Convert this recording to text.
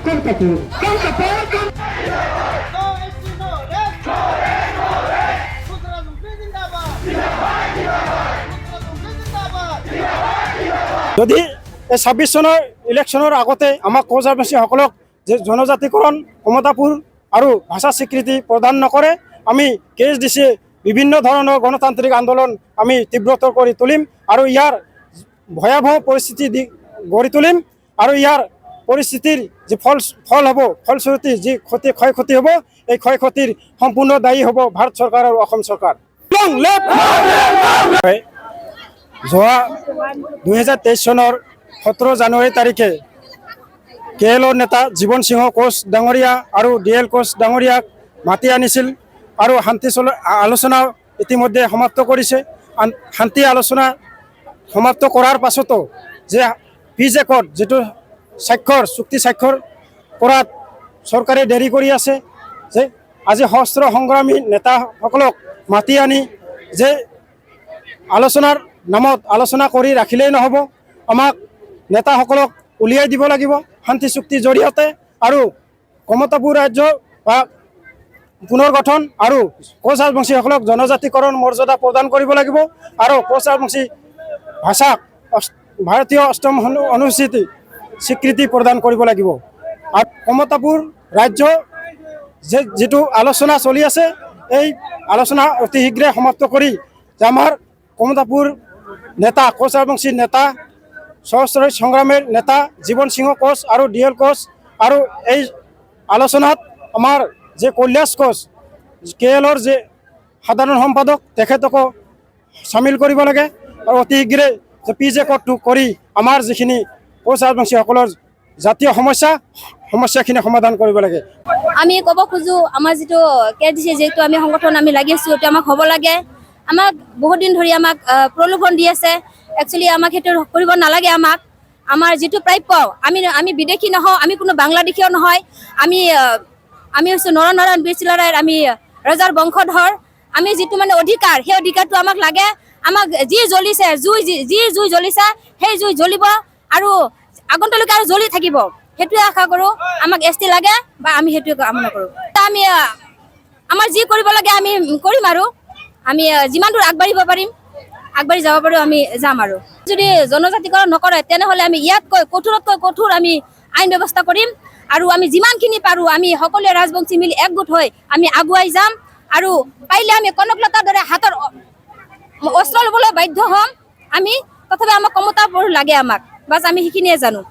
কমতাপুৰ যদি এই ২৬ চনৰ ইলেকশ্যনৰ আগতে আমাক কোচ আদিবাসীসকলক যে জনজাতিকৰণ কমতাপুৰ আৰু ভাষা স্বীকৃতি প্ৰদান নকৰে আমি KSDC বিভিন্ন ধৰণৰ গণতান্ত্ৰিক আন্দোলন আমি তীব্ৰতৰ কৰি তুলিম আৰু ইয়াৰ ভয়াবহ পৰিস্থিতি গঢ়ি তুলিম আৰু ইয়াৰ পৰিস্থিতিৰ যে ফল হ'ব ফলস্বৰূপে যি ক্ষয়ক্ষতি হ'ব এই ক্ষয়ক্ষতিৰ সম্পূৰ্ণ দায়ী হ'ব ভাৰত চৰকাৰ আৰু অসম চৰকাৰ। যোৱা 2023 চনৰ 17 জানুৱাৰী তাৰিখে KLৰ নেতা জীৱন সিংহ কোচ ডাঙৰীয়া আৰু DL কোচ ডাঙৰীয়াক মাতি আনিছিল আৰু শান্তি আলোচনা ইতিমধ্যে সমাপ্ত কৰিছে। শান্তি আলোচনা সমাপ্ত কৰাৰ পাছতো যে PJ কোড যেটো চুক্তি স্বাক্ষৰ কৰাত চৰকাৰে দেৰি কৰি আছে যে আজি সশস্ত্ৰ সংগ্ৰামী নেতাসকলক মাতি আনি যে আলোচনাৰ নামত আলোচনা কৰি ৰাখিলেই নহ'ব আমাক নেতাসকলক উলিয়াই দিব লাগিব শান্তি চুক্তিৰ জৰিয়তে আৰু কমতাপুৰ ৰাজ্য বা পুনৰ গঠন আৰু কোচ ৰাজবংশীসকলক জনজাতিকৰণ মৰ্যাদা প্ৰদান কৰিব লাগিব আৰু কোচ ৰাজবংশী ভাষাক ভাৰতীয় অষ্টম অনুসূচীত স্বীকৃতি প্ৰদান কৰিব লাগিব আৰু কমতাপুৰ ৰাজ্য যেটো আলোচনা চলি আছে এই আলোচনা অতি শীঘ্ৰে সমাপ্ত কৰি যে আমাৰ কমতাপুৰ নেতা কোচ ৰাজবংশীৰ নেতা সশস্ত্ৰ সংগ্ৰামেৰ নেতা জীৱন সিংহ কোচ আৰু DL কোচ আৰু এই আলোচনাত আমাৰ যে কৈলাশ কোচ KLৰ যে সাধাৰণ সম্পাদক তেখেতকো সামিল কৰিব লাগে আৰু অতি শীঘ্ৰে যে PJ কোডটো কৰি আমাৰ যিখিনি কোচ ৰাজবংশীসকলৰ জাতীয় সমস্যাখিনি সমাধান কৰিব লাগে। আমি ক'ব খোজো আমাৰ যেটো KSDC যেটো আমি সংগঠন আমি লাগি আছো এটা আমাক হ'ব লাগে আমাক বহুত দিন ধৰি আমাক প্ৰলোভন দি আছে একচুয়ালি আমাক হেতু কৰিব নালাগে আমাক আমাৰ যেটো প্ৰাপ্য আমি বিদেশী নহওঁ আমি কোনো বাংলাদেশীও নহয় আমি হচ্ছে নৰনাৰায়ণ বীৰচিলাৰায়ৰ আমি ৰজাৰ বংশধৰ আমি যেটো মানে অধিকাৰ সেই অধিকাৰটো আমাক লাগে আমাক যি জ্বলিছে জুই জ্বলিছে সেই জুই জ্বলিব আৰু আগন্তলৈকে আৰু জ্বলি থাকিব হেতুৱে আশা কৰো আমাক ST লাগে বা আমি হেতুৱে কামনা কৰো আমি আমাৰ যি কৰিব লাগে আমি কৰিম আৰু আমি যিমান দূৰ আগবাঢ়িব পাৰিম আগবাঢ়ি যাব পাৰো আমি যাম আৰু যদি জনজাতিকৰণ নকৰে তেনেহলে আমি ইয়াতকৈ কঠোৰতকৈ কঠোৰ আমি আইন ব্যৱস্থা কৰিম আৰু আমি যিমানখিনি পাৰো আমি সকলোৱে ৰাজবংশী মিলি একগোট হৈ আমি আগুৱাই যাম আৰু পাৰিলে আমি কনকলতাৰ দৰে হাতৰ অস্ত্ৰ ল'বলৈ বাধ্য হ'ম আমি তথাপি আমাক কমতাপুৰ লাগে আমাক বাস আমি সেইখিনিয়ে জানো।